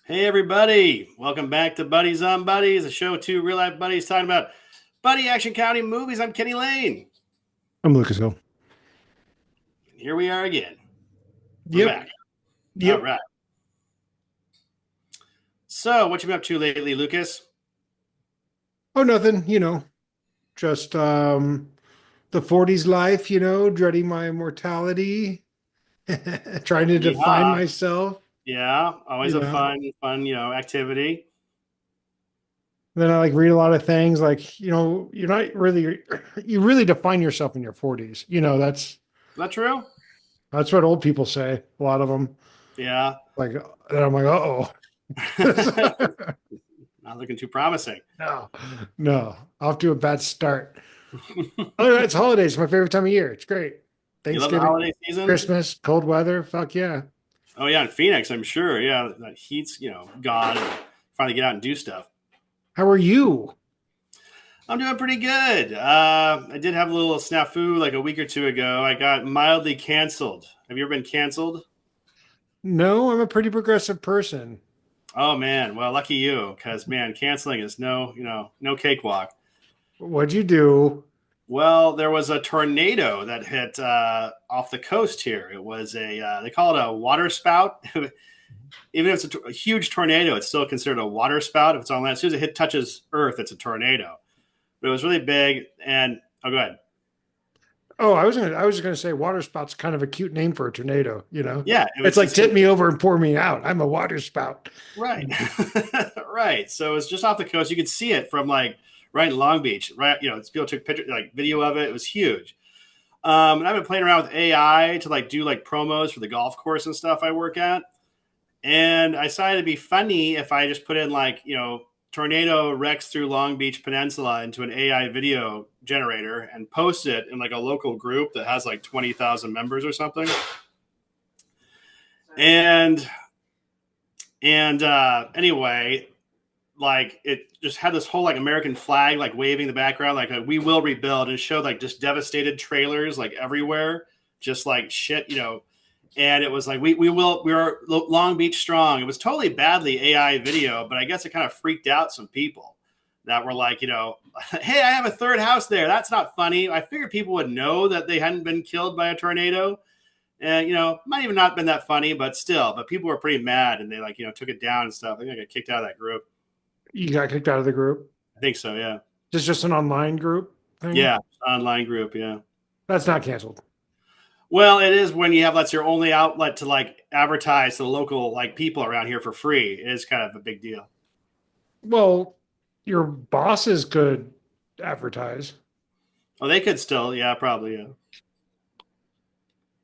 Hey everybody, welcome back to Buddies on Buddies, a show two real life buddies talking about buddy action comedy movies. I'm Kenny Lane. I'm Lucas Hill. And here we are again. We're Yep. back. All Yep. right. So, what you been up to lately, Lucas? Oh, nothing, just the 40s life, dreading my mortality, trying to define Yeehaw. myself, Yeah, always you a know. fun, activity. Then I like read a lot of things like, you're not really you really define yourself in your 40s. Is that true? That's what old people say, a lot of them. Yeah. Like and I'm like, "Uh-oh." Not looking too promising. No. No. Off to a bad start. Oh, it's holidays, my favorite time of year. It's great. You love the Thanksgiving, holiday season? Christmas, cold weather. Fuck yeah. Oh yeah, in Phoenix, I'm sure. Yeah, that heat's gone, and finally get out and do stuff. How are you? I'm doing pretty good. I did have a little snafu like a week or two ago. I got mildly canceled. Have you ever been canceled? No, I'm a pretty progressive person. Oh man, well lucky you, because man, canceling is no cakewalk. What'd you do? Well, there was a tornado that hit off the coast here. It was they call it a water spout. Even if it's a huge tornado, it's still considered a water spout if it's on land. As soon as touches Earth, it's a tornado. But it was really big, and go ahead. Oh, I was gonna say waterspout's kind of a cute name for a tornado. Yeah, It's like tip me over and pour me out. I'm a water spout. right, right. So it was just off the coast. You could see it from like right in Long Beach. Right, people took picture, like video of it. It was huge. And I've been playing around with AI to like do like promos for the golf course and stuff I work at. And I decided it'd be funny if I just put in like tornado wrecks through Long Beach Peninsula into an AI video generator and post it in like a local group that has like 20,000 members or something. And anyway, like it just had this whole like American flag like waving in the background, like we will rebuild, and showed like just devastated trailers like everywhere, just like shit. And it was like we are Long Beach strong. It was totally badly AI video, but I guess it kind of freaked out some people that were like, hey, I have a third house there. That's not funny. I figured people would know that they hadn't been killed by a tornado. And might even not been that funny, but still, but people were pretty mad, and they like took it down and stuff. I think I got kicked out of that group. You got kicked out of the group. I think so, yeah. This is just an online group thing. Yeah, online group, yeah. That's not canceled. Well, it is when you have that's your only outlet to like advertise to the local like people around here for free. It is kind of a big deal. Well, your bosses could advertise. Oh, they could still, yeah, probably, yeah.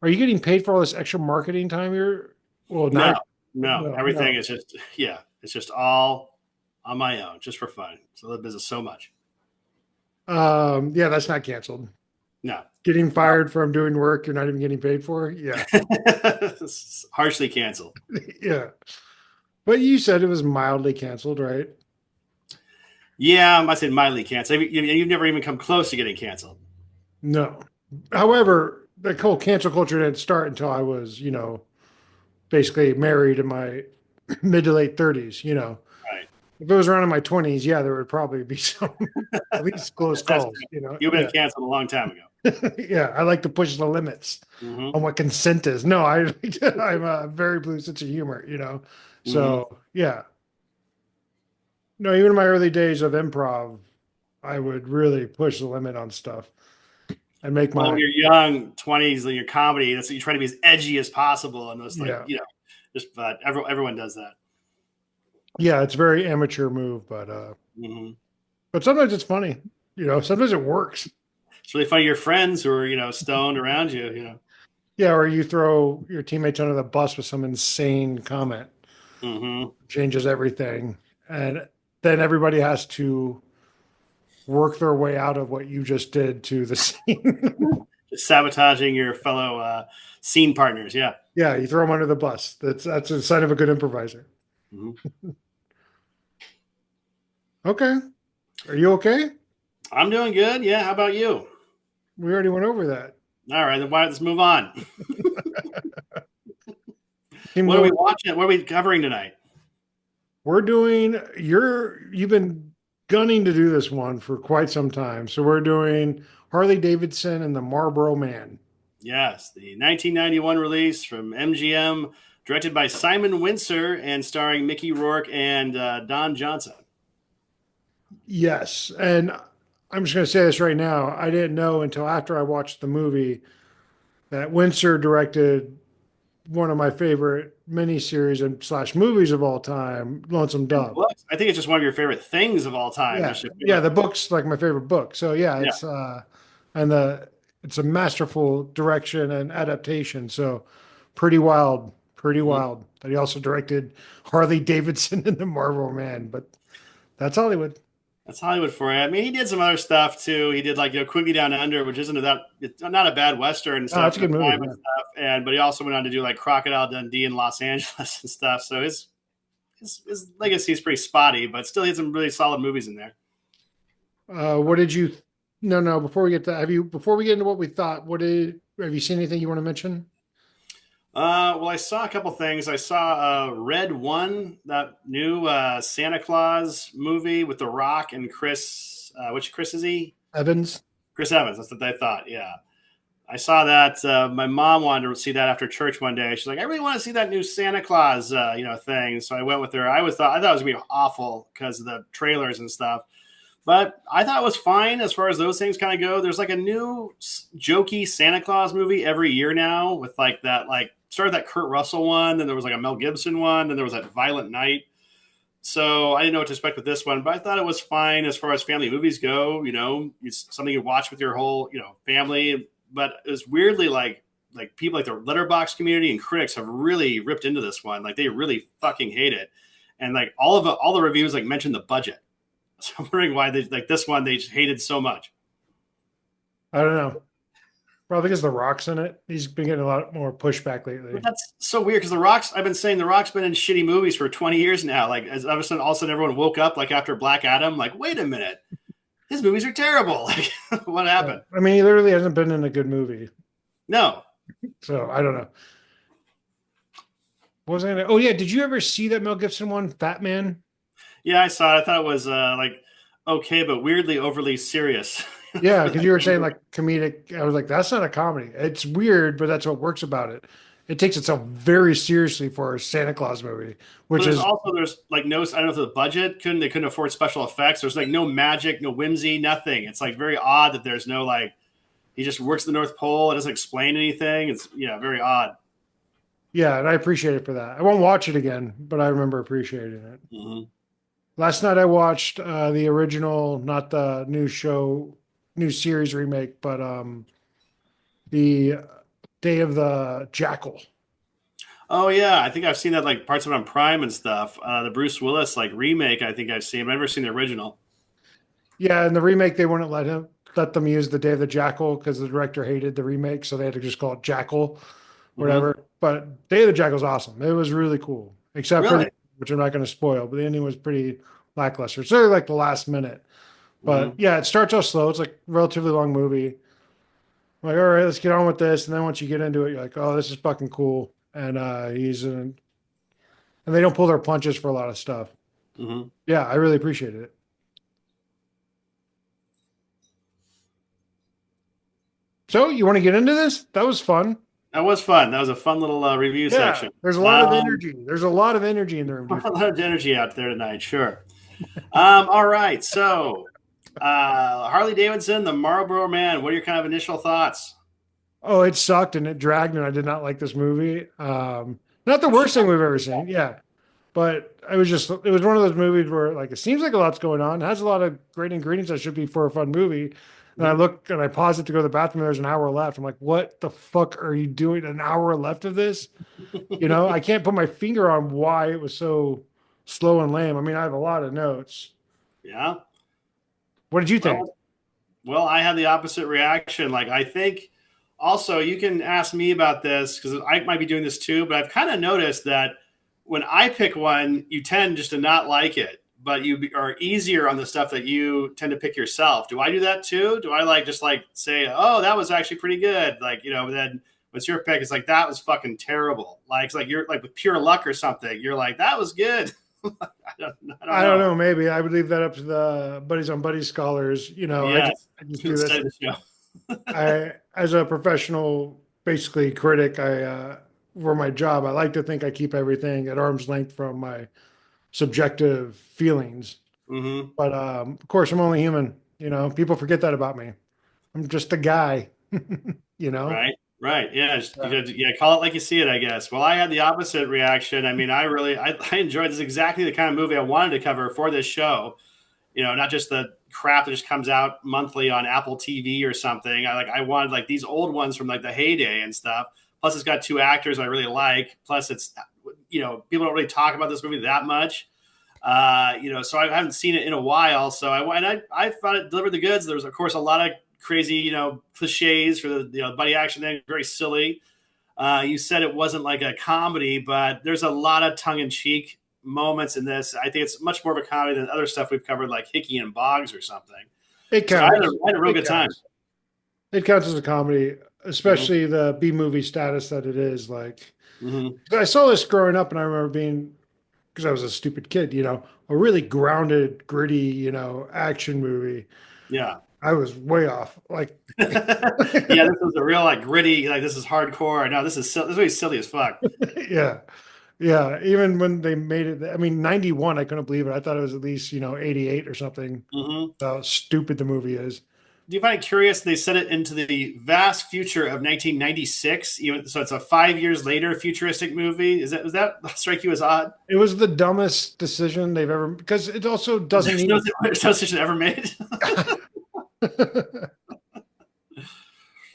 Are you getting paid for all this extra marketing time here? Well, No, not no, no, everything no. is just yeah, it's just all on my own, just for fun. So the business so much. Yeah, that's not canceled. No, Getting fired from doing work you're not even getting paid for. Yeah. harshly canceled. Yeah. But you said it was mildly canceled, right? Yeah, I said mildly canceled. You've never even come close to getting canceled. No. However, the whole cancel culture didn't start until I was, basically married in my mid to late 30s. Right. If it was around in my 20s, yeah, there would probably be some at least close That's calls. you've been Yeah. canceled a long time ago. Yeah. I like to push the limits Mm-hmm. on what consent is. No, I'm a very blue sense of humor. Mm-hmm. So, yeah. No, even in my early days of improv, I would really push the limit on stuff and make Well, when my, you're young, 20s, in your comedy, that's you try to be as edgy as possible, and those like yeah. just but everyone does that. Yeah, it's a very amateur move, Mm-hmm. but sometimes it's funny. Sometimes it works. It's really funny. Your friends who are stoned around you. Yeah, or you throw your teammates under the bus with some insane comment, Mm-hmm. changes everything, and then everybody has to work their way out of what you just did to the scene. Just sabotaging your fellow scene partners. Yeah. Yeah, you throw them under the bus. That's a sign of a good improviser. Mm-hmm. Okay, are you okay? I'm doing good. Yeah. How about you? We already went over that. All right. Then let's move on. Seemed What are we lower. watching? What are we covering tonight? We're doing you've been gunning to do this one for quite some time. So we're doing Harley Davidson and the Marlboro Man. Yes, the 1991 release from MGM, directed by Simon Windsor and starring Mickey Rourke and Don Johnson. Yes. And I'm just going to say this right now. I didn't know until after I watched the movie that Windsor directed one of my favorite miniseries and slash movies of all time, Lonesome And Dove. books. I think it's just one of your favorite things of all time. Yeah. Just your Yeah. favorite. The book's like my favorite book. So yeah, Yeah. and it's a masterful direction and adaptation. So pretty Mhm. wild that he also directed Harley Davidson and the Marlboro Man, but that's Hollywood. That's Hollywood for you. I mean, he did some other stuff too. He did like Quigley Down Under, which isn't that it's not a bad western and Oh, stuff that's a for the good movie. time and Yeah. stuff. And but he also went on to do like Crocodile Dundee in Los Angeles and stuff. So his legacy is pretty spotty, but still he had some really solid movies in there. What did you? No, no. Before we get to, before we get into what we thought, have you seen anything you want to mention? Well, I saw a couple things. I saw Red One, that new Santa Claus movie with The Rock and Chris. Which Chris is he? Evans. Chris Evans. That's what I thought. Yeah, I saw that. My mom wanted to see that after church one day. She's like, "I really want to see that new Santa Claus, thing." So I went with her. I thought it was gonna be awful because of the trailers and stuff. But I thought it was fine as far as those things kind of go. There's like a new jokey Santa Claus movie every year now with like that, like started that Kurt Russell one, then there was like a Mel Gibson one, then there was that Violent Night. So I didn't know what to expect with this one, but I thought it was fine as far as family movies go. It's something you watch with your whole, family. But it was weirdly like people like the Letterbox community and critics have really ripped into this one. Like they really fucking hate it, and like all the reviews like mention the budget. So I'm wondering why they like this one they just hated so much. I don't know. Probably because The Rock's in it. He's been getting a lot more pushback But lately. that's so weird because The Rock's. I've been saying The Rock's been in shitty movies for 20 years now. Like as all of a sudden everyone woke up like after Black Adam. Like wait a minute, his movies are terrible. Like what Yeah. happened? I mean, he literally hasn't been in a good movie. No. So I don't know. What was I gonna? Oh yeah, did you ever see that Mel Gibson one, Fat Man? Yeah, I saw it. I thought it was like okay, but weirdly overly serious. Yeah, because you were saying like comedic. I was like, that's not a comedy. It's weird, but that's what works about it. It takes itself very seriously for a Santa Claus movie, But which is there's like no, I don't know if the budget couldn't afford special effects. There's like no magic, no whimsy, nothing. It's like very odd that there's no like he just works the North Pole. It doesn't explain anything. It's very odd. yeah, and I appreciate it for that. I won't watch it again, but I remember appreciating it. Mm-hmm. Last night I watched the original, not the new series remake, but the Day of the Jackal. Oh yeah, I think I've seen that like parts of it on Prime and stuff. The Bruce Willis like remake, I think I've seen. I've never seen the original. Yeah, and the remake they wouldn't let them use the Day of the Jackal because the director hated the remake, so they had to just call it Jackal, Mm-hmm. whatever. But Day of the Jackal's awesome. It was really cool, except for Really? which I'm not going to spoil, but the ending was pretty lackluster. It's really like the last minute. But Mm-hmm. yeah, it starts off slow. It's like a relatively long movie. I'm like, all right, let's get on with this. And then once you get into it, you're like, oh, this is fucking cool. And and they don't pull their punches for a lot of stuff. Mm-hmm. Yeah, I really appreciated it. So you want to get into this? That was fun. That was fun. That was a fun little review Yeah, section. there's a lot of energy. There's a lot of energy in the room, dude. A lot of energy out there tonight. Sure. All right. So, Harley Davidson, the Marlboro Man. What are your kind of initial thoughts? Oh, it sucked and it dragged, and I did not like this movie. Not the worst thing we've ever seen. Yeah, but it was one of those movies where like it seems like a lot's going on. It has a lot of great ingredients that should be for a fun movie. And I Mhm. look and I pause it to go to the bathroom. There's an hour left. I'm like, what the fuck are you doing? An hour left of this? I can't put my finger on why it was so slow and lame. I mean, I have a lot of notes. Yeah. What did you think? Well, well, I had the opposite reaction. Like, I think also you can ask me about this because I might be doing this too, but I've kind of noticed that when I pick one, you tend just to not like it, but are easier on the stuff that you tend to pick yourself. Do I do that too? Do I just like say, oh, that was actually pretty good? Like, but then what's your pick? It's like, that was fucking terrible. Like, it's like you're like with pure luck or something. You're like, that was good. I don't I don't know. know. Maybe I would leave that up to the buddies on buddies scholars. Yes, I just do this. study the show. As a professional, basically critic, for my job, I like to think I keep everything at arm's length from my subjective feelings. Hmm. But of course, I'm only human. People forget that about me. I'm just a guy. you know. Right. Right. Yeah. Uh, Yeah. Call it like you see it, I guess. Well, I had the opposite reaction. I mean, I enjoyed this exactly the kind of movie I wanted to cover for this show. Not just the crap that just comes out monthly on Apple TV or something. I wanted like these old ones from like the heyday and stuff. Plus, it's got two actors I really like. Plus, it's people don't really talk about this movie that much. So I haven't seen it in a while. So I thought it delivered the goods. There was of course a lot of crazy cliches for the buddy action thing, very silly. You said it wasn't like a comedy, but there's a lot of tongue in cheek moments in this. I think it's much more of a comedy than other stuff we've covered, like Hickey and Boggs or something. it So counts. I had a real It good time. counts. It counts as a comedy, Hmm. especially the B movie status that it is. Like Hmm. I saw this growing up, and I remember being because I was a stupid kid. A really grounded, gritty, action movie. Yeah. I was way off. Like, Yeah, this was a real like gritty, like this is hardcore. No, this movie's silly as fuck. yeah, yeah. Even when they made it, I mean, 91, I couldn't believe it. I thought it was at least, 88 or something. Hmm. How stupid the movie is. Do you find it curious they set it into the vast future of 1996? Even so, it's a 5 years later futuristic movie. Does that strike you as odd? It was the dumbest decision they've ever, because it also doesn't There's no, need. there's no decision ever made.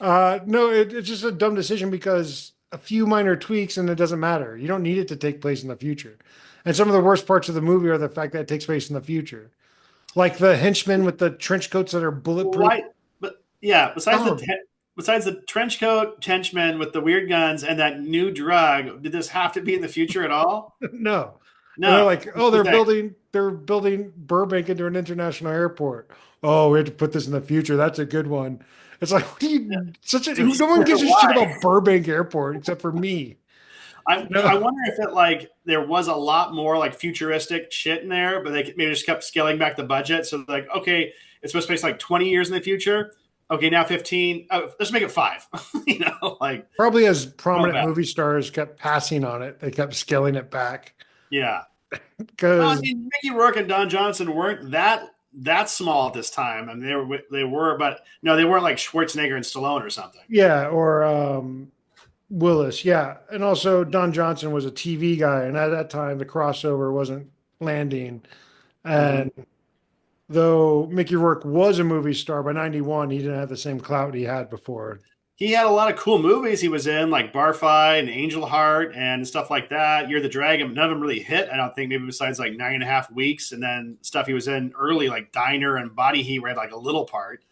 No, it's just a dumb decision because a few minor tweaks and it doesn't matter. You don't need it to take place in the future. And some of the worst parts of the movie are the fact that it takes place in the future. Like the henchmen with the trench coats that are bulletproof. Why? But yeah, Dumb. besides the trench coat henchmen with the weird guns and that new drug, did this have to be in the future at all? No. And they're No. like, What oh, do you think? they're building Burbank into an international airport. Oh, we had to put this in the future. That's a good one. It's like, what do Yeah. you such a Just no one gives a shit why? about Burbank Airport except for me. I No. wonder if it like there was a lot more like futuristic shit in there, but they maybe just kept scaling back the budget. So like, okay, it's supposed to be like 20 years in the future. Okay, now 15. Oh, let's make it five. Like Probably as how prominent bad? movie stars kept passing on it, they kept scaling it back. Yeah. Well, I Because mean, Mickey Rourke and Don Johnson weren't that small at this time. I mean, they were, but no, they weren't like Schwarzenegger and Stallone or something. yeah, or Willis, yeah. And also Don Johnson was a TV guy, and at that time the crossover wasn't landing. Hmm. And though Mickey Rourke was a movie star by 91, he didn't have the same clout he had before. He had a lot of cool movies he was in, like Barfly and Angel Heart and stuff like that. You're the Dragon, but none of them really hit. I don't think, maybe besides like 9.5 weeks, and then stuff he was in early, like Diner and Body Heat, where he had like a little part.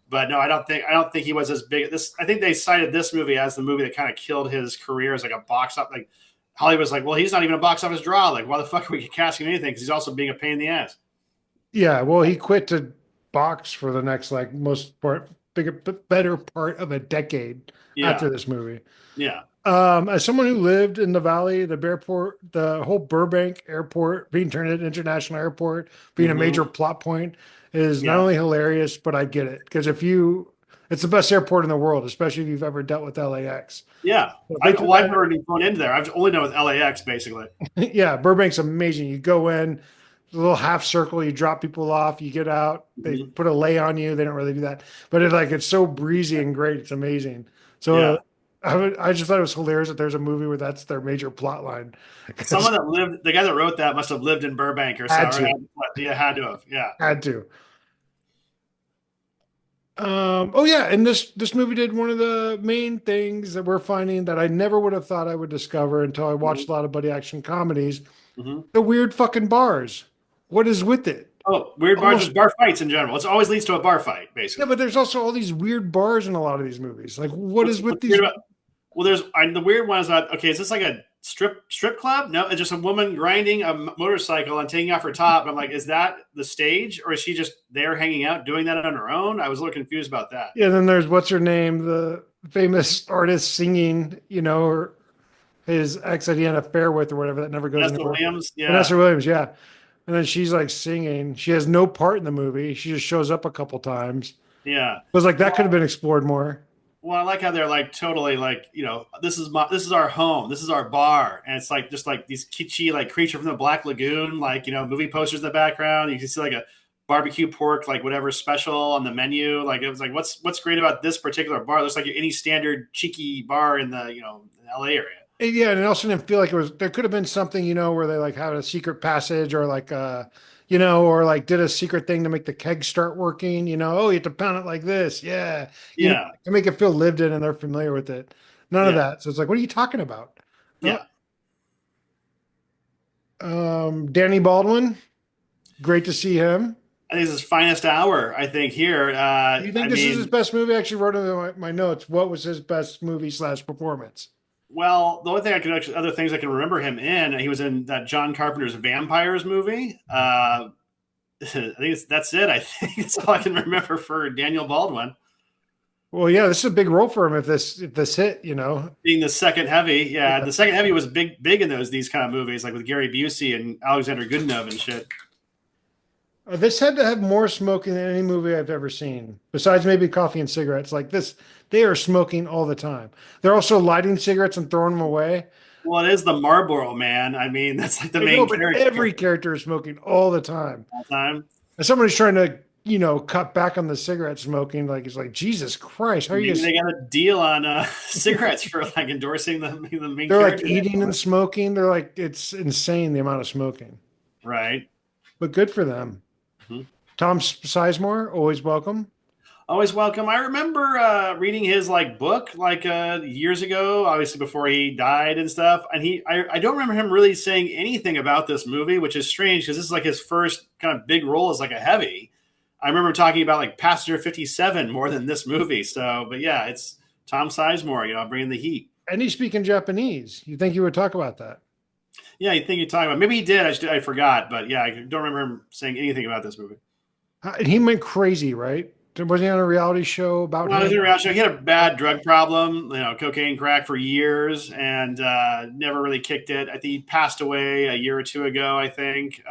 But no, I don't think he was as big. This I think they cited this movie as the movie that kind of killed his career as like a box up. Like Hollywood was like, well, he's not even a box office draw. Like, why the fuck are we casting anything? Because he's also being a pain in the ass. Yeah, well, he quit to box for the next like most part, bigger, better part of a decade Yeah, after this movie. yeah. As someone who lived in the valley, the whole Burbank airport being turned into an international airport, being a Hmm. major plot point is not Yeah, only hilarious, but I get it. Because it's the best airport in the world, especially if you've ever dealt with LAX. yeah. So they Well, did I've that. never been flown into there. I've only done with LAX basically. Yeah, Burbank's amazing. You go in, a little half circle, you drop people off, you get out, they Hmm. put a lay on you. They don't really do that, but it's so breezy and great. It's amazing. So Yeah. I just thought it was hilarious that there's a movie where that's their major plot line. Because The guy that wrote that must have lived in Burbank or so. had Or to, yeah, had to have. Yeah. had to. Oh yeah, and this movie did one of the main things that we're finding that I never would have thought I would discover until I Hmm. watched a lot of buddy action comedies. Hmm. The weird fucking bars. What is with it? Oh, weird bars, Almost just bar fights in general. It always leads to a bar fight, Yeah, basically. but there's also all these weird bars in a lot of these movies. Like, what is with What's weird these? about? Well, the weird one is that okay. Is this like a strip club? No, it's just a woman grinding a motorcycle and taking off her top. I'm like, is that the stage, or is she just there hanging out doing that on her own? I was a little confused about that. Yeah, then there's what's her name, the famous artist singing, or his ex that he had an affair with or whatever that never goes Vanessa anywhere. Williams. Yeah, Vanessa Williams, yeah. And then she's like singing. She has no part in the movie. She just shows up a couple times. It yeah. was like that could have Well, been explored more. well, I like how they're like totally like, this is our home, this is our bar, and it's like just like these kitschy like Creature from the Black Lagoon, like movie posters in the background. You can see like a barbecue pork like whatever special on the menu. Like it was like what's great about this particular bar? It looks like any standard cheeky bar in the LA area. And yeah, and it also didn't feel like it was. There could have been something, where they like had a secret passage or like, or like did a secret thing to make the keg start working. Oh, you have to pound it like this, yeah. Yeah, To make it feel lived in and they're familiar with it. None of yeah, that. So it's like, what are you talking about? Uh, yeah. Danny Baldwin, great to see him. I think it's his finest hour. I think here. Do you I think this is his mean, best movie? I actually wrote in my notes. What was his best movie slash performance? well, the only thing I can actually, other things I can remember him in, he was in that John Carpenter's Vampires movie. I think that's it. I think that's all I can remember for Daniel Baldwin Well, yeah, this is a big role for him if this hit. being the second heavy. Yeah, the second heavy was big in these kind of movies, like with Gary Busey and Alexander Goodenough and shit. This had to have more smoking than any movie I've ever seen, besides maybe coffee and cigarettes. Like this, they are smoking all the time. They're also lighting cigarettes and throwing them away. Well, it is the Marlboro Man. I mean, that's like the I know, main but character every character is smoking all the time. all the time. As someone who's trying to, cut back on the cigarette smoking, like it's like Jesus Christ, how are you? Maybe they got a deal on cigarettes for like endorsing the main They're like character. eating and smoking. They're like it's insane the amount of smoking. Right. But good for them. Mhm. Tom Sizemore, always welcome. Always welcome. I remember reading his like book like years ago, obviously before he died and stuff. And I don't remember him really saying anything about this movie, which is strange because this is like his first kind of big role as like a heavy. I remember him talking about like Passenger 57 more than this movie. So, but yeah, it's Tom Sizemore, bringing the heat. And he's speaking Japanese. You think he would talk about that? Yeah, you think you're talking about? Maybe he did. I forgot, but yeah, I don't remember him saying anything about this movie. And he went crazy, right? Was he on a reality show about Well, him? he had a bad drug problem, cocaine, crack for years, and never really kicked it. I think he passed away a year or two ago. I think.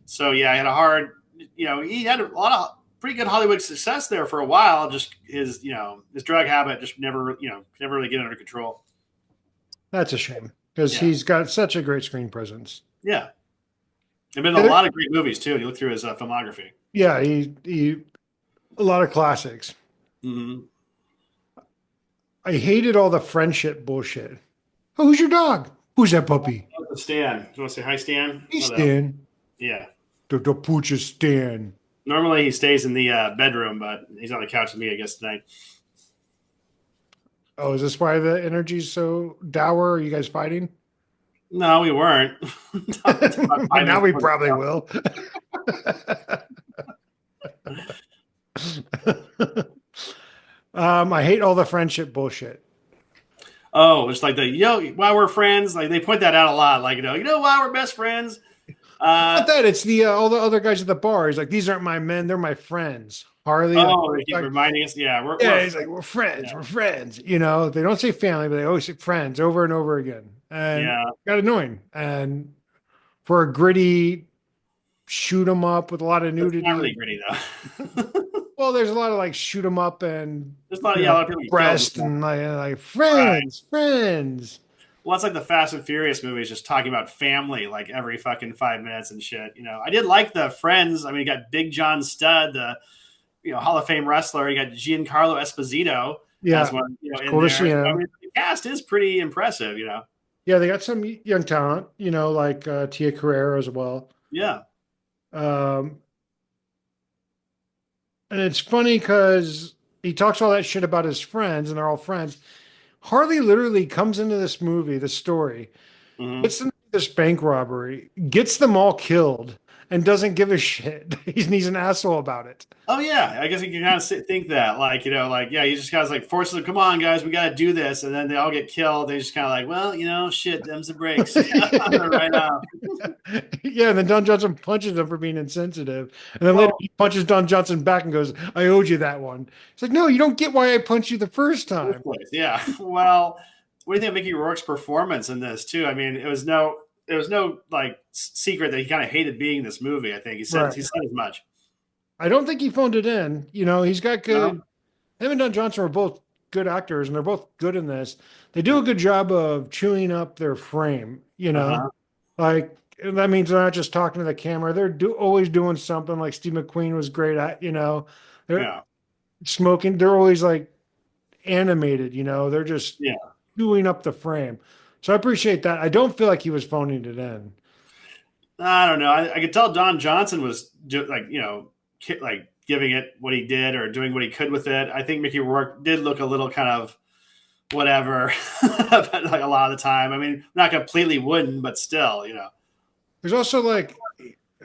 So yeah, he had a hard. He had a lot of pretty good Hollywood success there for a while. Just his drug habit just never really get under control. That's a shame because Yeah, he's got such a great screen presence. yeah. There've been a lot of great movies too. You look through his filmography. Yeah, he a lot of classics. Mm-hmm. I hated all the friendship bullshit. Oh, who's your dog? Who's that puppy? Stan, do you want to say hi, Stan? He's Oh, Stan. yeah. The pooch is Stan. Normally he stays in the bedroom, but he's on the couch with me, I guess, tonight. Oh, is this why the energy's so dour? Are you guys fighting? No, we weren't. But now we probably will. I hate all the friendship bullshit. Oh, it's like why we're friends. Like they point that out a lot. Like why we're best friends. Not that it's the all the other guys at the bar. He's like, these aren't my men; they're my friends. Harley. They keep reminding us. Yeah, he's like, we're friends. yeah. We're friends. They don't say family, but they always say friends over and over again, and Yeah. it got annoying. And for a gritty shoot 'em up with a lot of It's nudity. not really gritty though. Well, there's a lot of like shoot 'em up and There's a lot of people breast killed. and like Right. friends. Well, it's like the Fast and Furious movies, just talking about family like every fucking 5 minutes and shit. I did like the Friends. I mean, you got Big John Studd, the Hall of Fame wrestler. You got Giancarlo Esposito. Yeah, as one, in cool to there. see him. I mean, the cast is pretty impressive. Yeah, they got some young talent. Like Tia Carrera as well. Yeah. Um, and it's funny because he talks all that shit about his friends, and they're all friends. Harley literally comes into this movie, this story, Mm-hmm. gets them this bank robbery, gets them all killed, and doesn't give a shit. He's an asshole about it. Oh yeah, I guess you can kind of think that, he just kind of like forces them. Come on, guys, we got to do this, and then they all get killed. They just kind of like, well, shit, them's the breaks. Right now. Yeah, and then Don Johnson punches him for being insensitive, and then later he punches Don Johnson back and goes, "I owed you that one." It's like, no, you don't get why I punched you the first time. Yeah. Well, what do you think of Mickey Rourke's performance in this too? I mean, it was no like secret that he kind of hated being in this movie. I think Right. he said as much. I don't think he phoned it in. He's got No. good. Him and Don Johnson are both good actors, and they're both good in this. They do Yeah. a good job of chewing up their frame. Uh huh. Like that means they're not just talking to the camera. They're always doing something. Like Steve McQueen was great at. They're Yeah. smoking. They're always like animated. They're just Yeah. chewing up the frame. So I appreciate that. I don't feel like he was phoning it in. I don't know. I could tell Don Johnson was like like giving it what he did or doing what he could with it. I think Mickey Rourke did look a little kind of whatever like a lot of the time. I mean, not completely wooden, but still. There's also like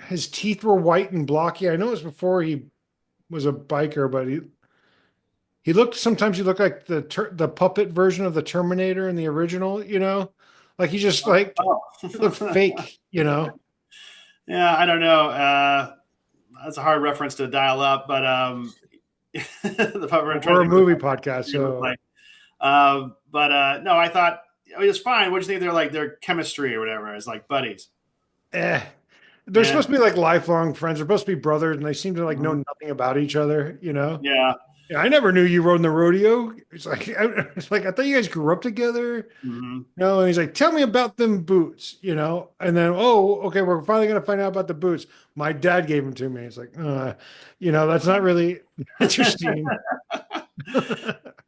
his teeth were white and blocky. I know it was before he was a biker, but he looked sometimes he looked like the puppet version of the Terminator in the original. Like he just like Oh. looked fake. Yeah, I don't know. That's a hard reference to dial up, but the puppet. I'm trying We're to a think movie what podcast, it looked so like. No, I thought it was fine. What do you think? They're like their chemistry or whatever is like buddies. eh. They're Yeah. supposed to be like lifelong friends. They're supposed to be brothers, and they seem to like know Mhm. nothing about each other. Yeah. Yeah, I never knew you rode in the rodeo. It's like I thought you guys grew up together. Hmm. No, and he's like, tell me about them boots. And then, oh, okay, we're finally gonna find out about the boots. My dad gave them to me. It's like, that's not really interesting.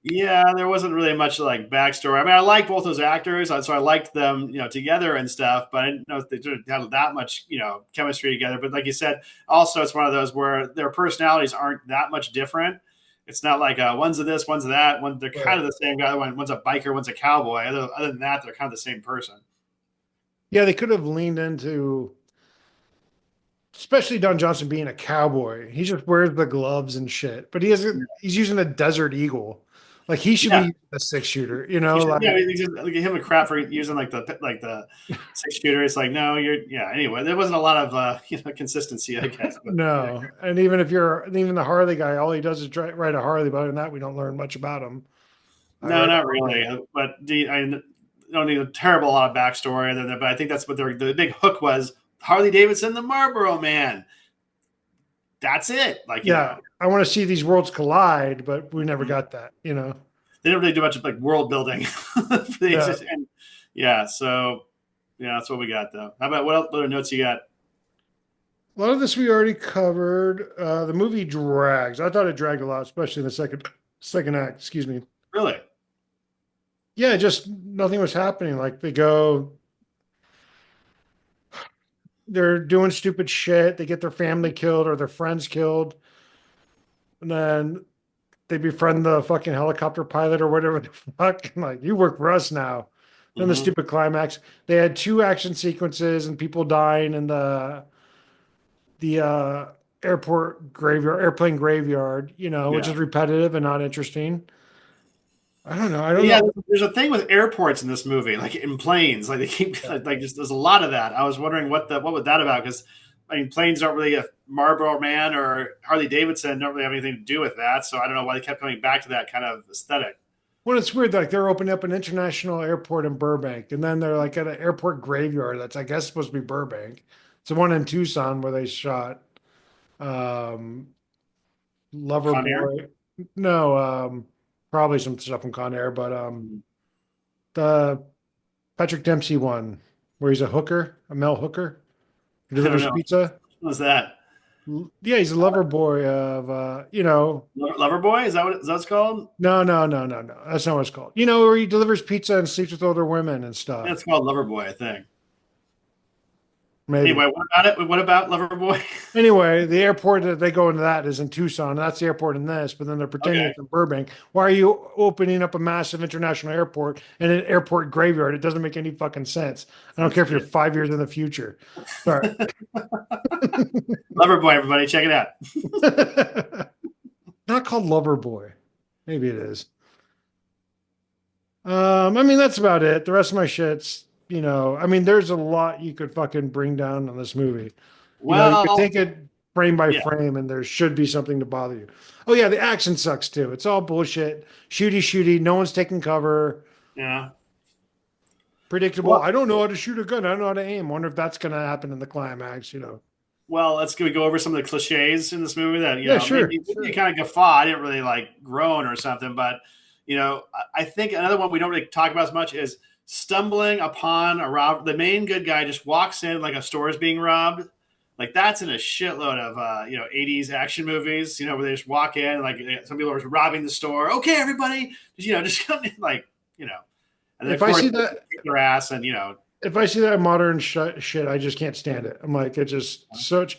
Yeah, there wasn't really much like backstory. I mean, I like both those actors, so I liked them, together and stuff. But I didn't know if they had that much, chemistry together. But like you said, also it's one of those where their personalities aren't that much different. It's not like one's of this, one's of that. They're kind Right. of the same guy. One's a biker, one's a cowboy. Other than that, they're kind of the same person. Yeah, they could have leaned into, especially Don Johnson being a cowboy. He just wears the gloves and shit, but he's using a Desert Eagle. Like he should Yeah, be a six shooter. yeah. He just like, give him a crap for using like the 6 shooter. It's like no, you're yeah. Anyway, there wasn't a lot of consistency, I guess. But yeah. No, and even the Harley guy, all he does is ride a Harley. But other than that, we don't learn much about him. I No, ride a not Harley. really. But I don't need a terrible lot of backstory other than that. But I think that's what the big hook was. Harley Davidson, the Marlboro man. That's it. Like Yeah, I want to see these worlds collide, but we never mhm. got that. They didn't really do much of like world building. Yeah, And yeah, so yeah, that's what we got though. How about what other notes you got? a lot of this we already covered. The movie drags. I thought it dragged a lot, especially in the second act. Excuse me. Really? Yeah, just nothing was happening. Like they're doing stupid shit. They get their family killed or their friends killed, and then they befriend the fucking helicopter pilot or whatever the fuck. Like, you work for us now. Then the Hmm. stupid climax. They had two action sequences and people dying in the airplane graveyard, which Yeah. is repetitive and not interesting. I don't know. I don't Yeah, know. there's a thing with airports in this movie, like in planes, like they keep Yeah. like just there's a lot of that. I was wondering what was that about because I mean planes don't really have Marlboro Man or Harley Davidson don't really have anything to do with that, so I don't know why they kept coming back to that kind of aesthetic. Well, it's weird. Like they're opening up an international airport in Burbank, and then they're like at an airport graveyard that's, I guess, supposed to be Burbank. It's the one in Tucson where they shot um, Lover Con Air. Boy. No, probably some stuff from Con Air, but Mhm. the Patrick Dempsey one where he's a hooker, a male hooker who I don't delivers know. pizza. What was that? Yeah, he's a lover boy of Loverboy? Is that what it's called? no, no, no, no, no. That's not what it's called. Where he delivers pizza and sleeps with older women and Yeah, stuff. it's called Loverboy, I think. Maybe. Anyway, what about it? What about Loverboy? Anyway, the airport that they go into that is in Tucson. That's the airport in this, but then they're pretending Okay. it's in Burbank. Why are you opening up a massive international airport and an airport graveyard? It doesn't make any fucking sense. I don't care if you're 5 years in the future. Sorry. Loverboy, everybody, check it out. Not called Lover Boy. Maybe it is. I mean, that's about it. The rest of my shits, there's a lot you could fucking bring down on this movie. You could Well, take it frame by yeah, frame and there should be something to bother you. Oh yeah, the action sucks too. It's all bullshit. Shooty shooty. No one's taking cover. yeah. predictable. Well, I don't know how to shoot a gun. I don't know how to aim. Wonder if that's going to happen in the climax. well, let's go over some of the cliches in this movie that Yeah, maybe sure, you sure. kind of guffaw. I didn't really like groan or something, but I think another one we don't really talk about as much is stumbling upon a rob. The main good guy just walks in like a store is being robbed. Like that's in a shitload of 80s action movies. Where they just walk in like some people are robbing the store. Okay, everybody, just come in like and then of If I course see they that, kick their ass and if I see that modern shit, I just can't stand it. I'm like, it's just such.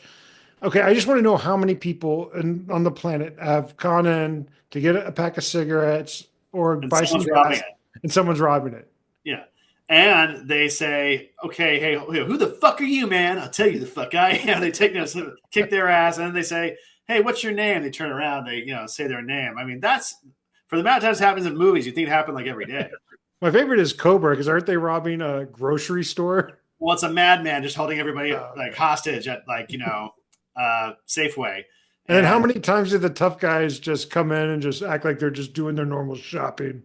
Okay, I just want to know how many people on the planet have gone in to get a pack of cigarettes or and buy some someone's robbing gas, it. and someone's robbing it. Yeah. And they say, okay, hey, who the fuck are you, man? I'll tell you the fuck I am. They kick their ass, and then they say, hey, what's your name? They turn around, they say their name. I mean, that's for the amount of times it happens in movies. You think it happened like every day. My favorite is Cobra because aren't they robbing a grocery store? Well, it's a madman just holding everybody Oh, like okay. hostage at Safeway, And then how and many times did the tough guys just come in and just act like they're just doing their normal shopping?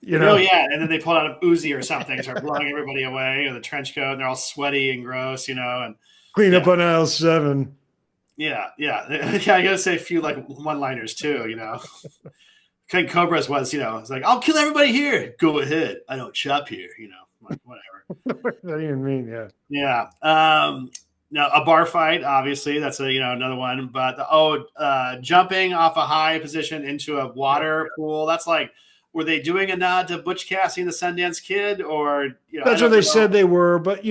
You oh know, yeah, and then they pull out a Uzi or something, start blowing everybody away, or the trench coat, and they're all sweaty and gross, and clean up yeah. on aisle 7. Yeah, yeah. Yeah, I gotta say a few like one-liners too. King Cobras was, it's like, I'll kill everybody here. Go ahead. I don't shop here. Like, whatever. What do you mean? Yeah. Yeah. Now a bar fight, obviously, that's another one. But jumping off a high position into a Yeah. water pool. That's like, were they doing a nod to Butch Cassidy and the Sundance Kid, or I That's what don't they know. said they were. But,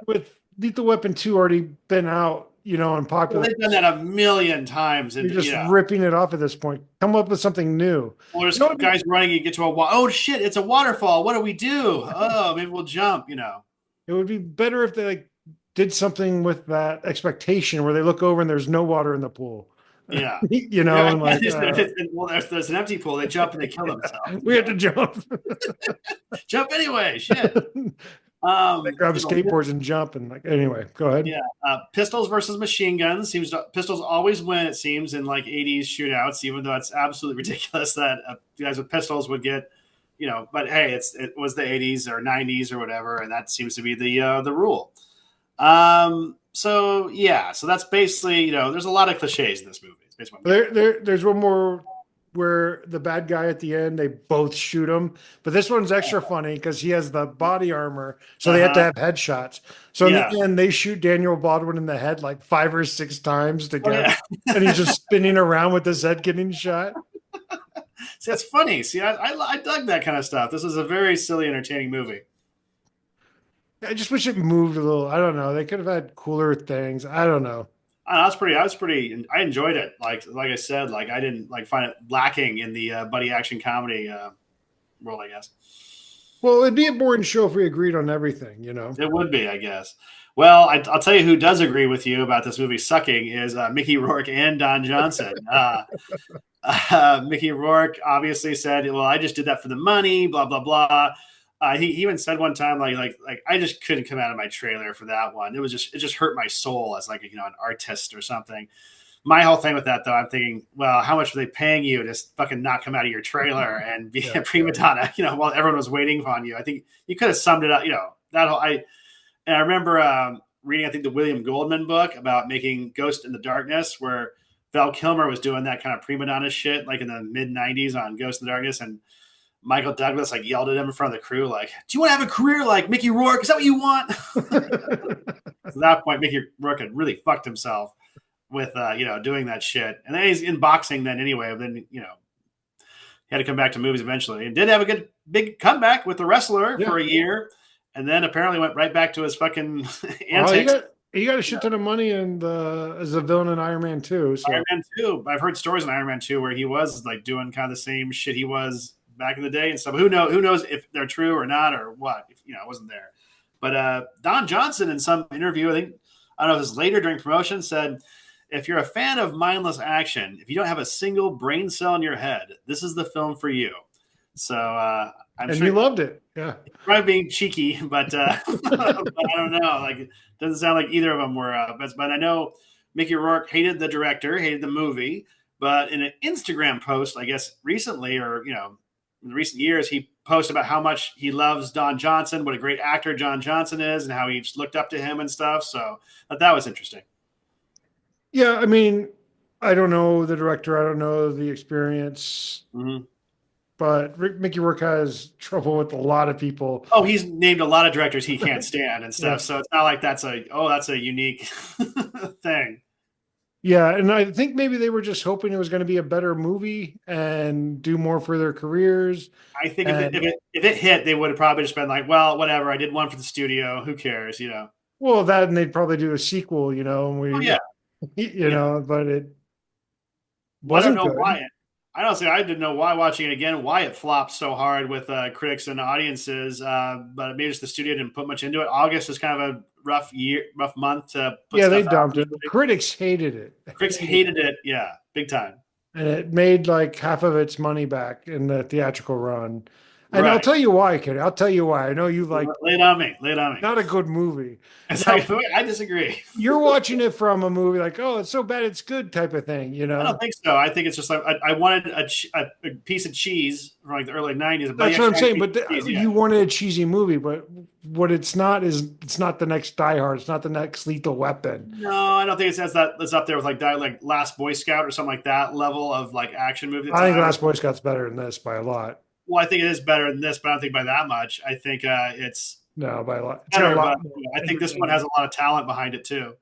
with Lethal Weapon 2 already been out, and Well, popular, they've done that a million times, you're and just ripping it off at this point. Come up with something new. well, there's It'd be, guys running. You get to oh shit, it's a waterfall. What do we do? Oh, maybe we'll jump. it would be better if they did something with that expectation where they look over and there's no water in the pool. Yeah. Yeah. And like, Well, there's an empty pool. They jump and they kill themselves. we have to jump. Jump anyway. Shit. They grab skateboards and jump and like, anyway, go ahead. Yeah. Pistols versus machine guns. Pistols always win. It seems in like 80s shootouts, even though it's absolutely ridiculous that guys with pistols would get. But hey, it was the 80s or 90s or whatever, and that seems to be the rule. So yeah, so that's basically there's a lot of cliches in this movie. It's basically what I'm getting There's one more where the bad guy at the end, they both shoot him. But this one's extra funny because he has the body armor, so at. they have to have headshots. So in Yeah. the end, they shoot Daniel Baldwin in the head like 5 or 6 times to Oh get, yeah. and he's just spinning around with his head getting shot. See, that's funny. See, I dug that kind of stuff. This is a very silly, entertaining movie. I just wish it moved a little. I don't know. They could have had cooler things. I don't know. I enjoyed it. Like I said, like I didn't find it lacking in the buddy action comedy world. I guess Well, it'd be a boring show if we agreed on everything. it would be. I guess. Well, I'll tell you who does agree with you about this movie sucking is Mickey Rourke and Don Johnson. Mickey Rourke obviously said, "Well, I just did that for the money." Blah blah blah. He even said one time, like I just couldn't come out of my trailer for that one. It just hurt my soul as like an artist or something. My whole thing with that though, I'm thinking, well, how much were they paying you to fucking not come out of your trailer and be Yeah, a prima donna? While everyone was waiting on you. I think you could have summed it up. That whole I remember reading, I think, the William Goldman book about making Ghost in the Darkness, where Val Kilmer was doing that kind of prima donna shit, like in the mid '90s on Ghost in the Darkness, and Michael Douglas like yelled at him in front of the crew, like, "Do you want to have a career like Mickey Rourke? Is that what you want?" At that point, Mickey Rourke had really fucked himself with doing that shit, and then he's in boxing then anyway. But then he had to come back to movies eventually, and did have a good big comeback with The Wrestler yeah. for a year, and then apparently went right back to his fucking Well, antics. he got a shit ton of money and as a villain in Iron Man 2. So Iron Man 2. I've heard stories in Iron Man 2 where he was like doing kind of the same shit he was back in the day and stuff. Who knows if they're true or not or what, if I wasn't there. But Don Johnson in some interview, I think, I don't know if it was later during promotion, said, if you're a fan of mindless action, if you don't have a single brain cell in your head, this is the film for you. So I'm sure he loved it. Yeah. probably being cheeky, but, but I don't know. Like, it doesn't sound like either of them were. But I know Mickey Rourke hated the director, hated the movie. But in an Instagram post, I guess recently, or in recent years, he post about how much he loves Don Johnson, what a great actor Don Johnson is, and how he just looked up to him and stuff. So that was interesting. Yeah, I mean, I don't know the director, I don't know the experience, Mm-hmm. but Mickey Rourke has trouble with a lot of people. Oh, he's named a lot of directors he can't stand and Yeah. stuff. So it's not like that's a unique thing. Yeah, and I think maybe they were just hoping it was going to be a better movie and do more for their careers. I think And if it hit, they would have probably just been like, well, whatever. I did one for the studio. Who cares? You know. well, that and they'd probably do a sequel, and Oh yeah, yeah. but it Well, I don't wasn't know good. why it. I don't say I didn't know why watching it again why it flopped so hard with critics and audiences. But maybe just the studio didn't put much into it. August is kind of a rough month to put Yeah, they stuff out. dumped it. Critics hated it. Critics hated it. Yeah, big time. And it made like half of its money back in the theatrical run. And I'll Right. tell you why, kid. I'll tell you why. I know you like Lay it on me. Lay it on me. not a good movie. It's Now, like, I disagree. you're watching it from a movie like, oh, it's so bad it's good type of thing, I don't think so. I think it's just like I wanted a piece of cheese from like the early '90s, but That's what I'm saying. But cheese, yeah. you wanted a cheesy movie, but what it's not is it's not the next Die Hard. It's not the next Lethal Weapon. No, I don't think it says that. It's up there with like Last Boy Scout or something like that level of like action movie. I think Last Boy Scout's better than this by a lot. Well, I think it is better than this, but I don't think by that much. I think it's No, by a lot. It's got better, a lot but more I think this one has a lot of talent behind it too.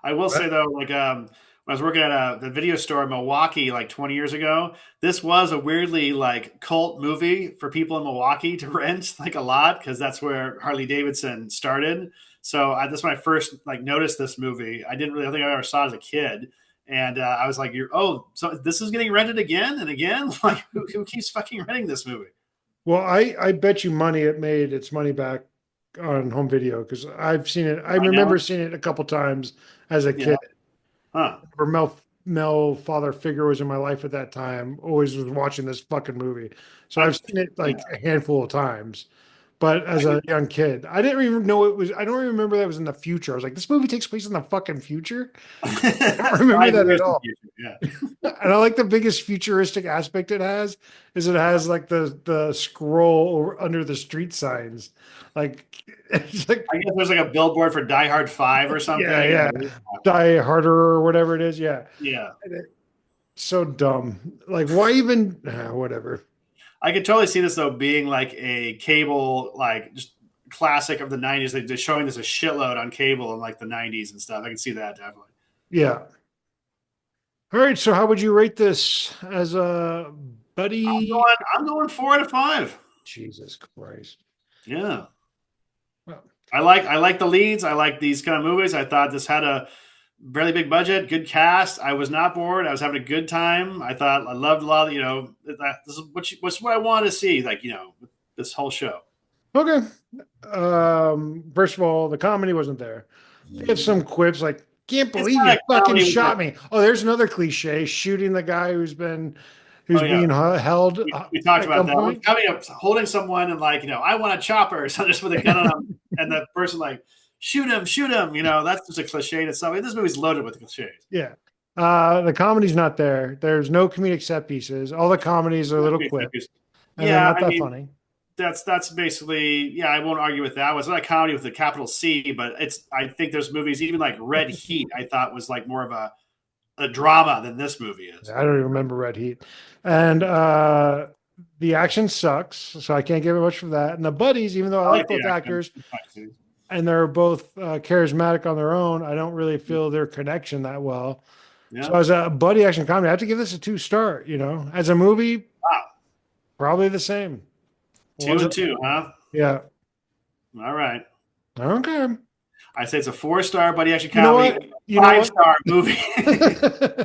I will say though, like when I was working at the video store in Milwaukee like 20 years ago, this was a weirdly like cult movie for people in Milwaukee to rent like a lot because that's where Harley Davidson started. So that's when I first like noticed this movie. I don't think I ever saw it as a kid. And I was like, so this is getting rented again and again? Like, who keeps fucking renting this movie? Well, I bet you money it made its money back on home video because I've seen it. I I know. remember seeing it a couple times as a Yeah. kid. Huh. Or Mel father figure was in my life at that time. Always was watching this fucking movie, so I've seen it like Yeah. a handful of times. But as a young kid, I didn't even know it was. I don't even remember that it was in the future. I was like, this movie takes place in the fucking future. I don't remember 5 that years at in the all. future. Yeah. And I like the biggest futuristic aspect it has is it has like the scroll under the street signs. Like it's like I guess there's like a billboard for Die Hard 5 or something. yeah, yeah. Die Harder or whatever it is. Yeah. Yeah. So dumb. Like why even whatever. I could totally see this though being like a cable, like just classic of the '90s. They're showing this a shitload on cable in like the '90s and stuff. I can see that definitely. Yeah. All right. So how would you rate this as a buddy? I'm going 4 out of 5. Jesus Christ. Yeah. Well, I like the leads. I like these kind of movies. I thought this had a really big budget, good cast. I was not bored. I was having a good time. I thought I loved a lot of, this is what's what I wanted to see, like, this whole show. okay. First of all, the comedy wasn't there. They have some quips like, can't It's believe not you a fucking comedy. shot me. Oh, there's another cliche, shooting the guy who's Oh, yeah. being held We talked at about that. gunpoint. Coming up, holding someone and like, I want a chopper, so just with a gun on them, and the person like, shoot him. That's just a cliche in itself. This movie's loaded with cliches. Yeah. The comedy's not there. There's no comedic set pieces. All the comedies are little quips, and they're Yeah, not I that mean, funny. that's basically, yeah. I won't argue with that. It's not a comedy with a capital C, but I think there's movies even like Red Heat. I thought was like more of a drama than this movie is. I don't even remember Red Heat, and the action sucks, so I can't give it much for that. And the buddies, even though I like both actors, and they're both charismatic on their own, I don't really feel their connection that well. Yeah. So as a buddy action comedy, I have to give this a 2-star. As a movie, Wow. probably the same. 2 and 2, huh? Yeah. All right. Okay. I say it's a 4-star buddy action You know comedy, what? You know what? 5-star movie.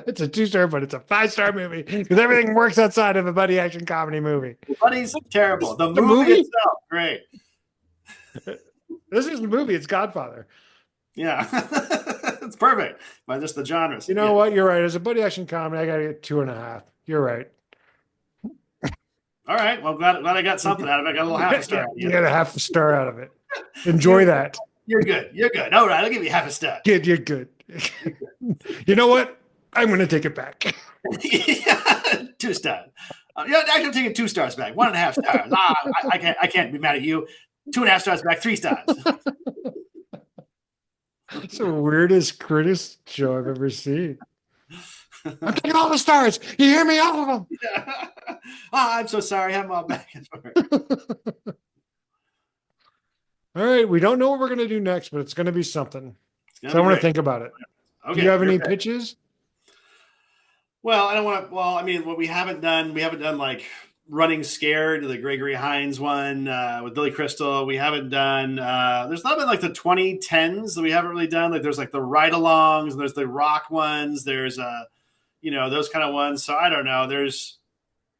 It's a 2-star, but it's a 5-star movie because everything works outside of a buddy action comedy movie. Buddy's terrible. The movie movie? itself, great. This is the movie. It's Godfather. Yeah. It's perfect. But just the genres. You know what? You're right. As a buddy action comedy, I got to get 2.5. You're right. All right. Well, glad I got something out of it. I got a little half a star. You got a half a star out of it. Enjoy that. You're good. All right. I'll give you half a star. Kid, you're good. You know what? I'm going to take it back. Yeah, 2 stars. Yeah, I'm taking 2 stars back. 1.5 stars. I can't be mad at you. 2.5 stars back. 3 stars. It's the weirdest Curtis show I've ever seen. I'm taking all the stars. You hear me? All of Yeah. Oh, I'm so sorry. Have them all back. them. All right. We don't know what we're going to do next, but it's going to be something. It's gonna So I be want to great. think about it. Do you Okay, have you're any pick. pitches? Well, I don't want to. Well, I mean, what we haven't done like Running Scared, the Gregory Hines one with Billy Crystal. We haven't done. There's not been like the 2010s that we haven't really done. Like there's like the ride-alongs, and there's the rock ones. There's those kind of ones. So I don't know. There's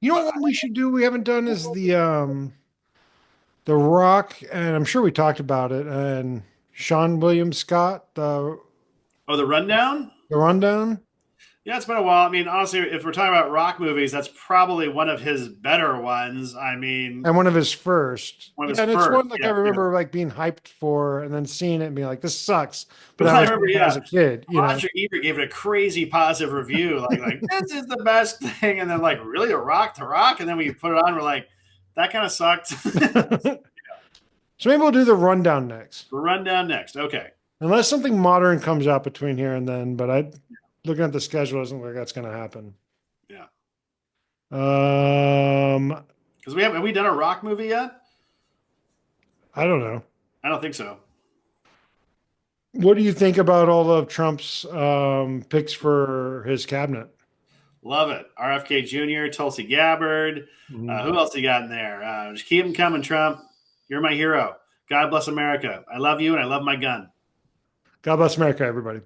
You know what we should do? We haven't done is the Rock, and I'm sure we talked about it. And Sean William Scott, the Rundown. the Rundown, Yeah, it's been a while. I mean, honestly, if we're talking about rock movies, that's probably one of his better ones. I mean, and one of his first. one of Yeah, his and it's first. one like I Yeah, yeah. remember like being hyped for, and then seeing it and being like, "This sucks." But Well, I I was remember, when I was yeah, a kid, you know. Roger Ebert gave it a crazy positive review, like this is the best thing, and then like really a rock to rock, and then we put it on, we're like that kind of sucked. So maybe we'll do the Rundown next, Rundown next, okay. unless something modern comes out between here and then. But I, looking at the schedule, doesn't look like that's going to happen. Yeah, Um, because have we done a rock movie yet? I don't know. I don't think so. What do you think about all of Trump's picks for his cabinet? Love it. RFK Jr., Tulsi Gabbard. Mhm. Who else you got in there? Just keep them coming, Trump. You're my hero. God bless America. I love you and I love my gun. God bless America, everybody.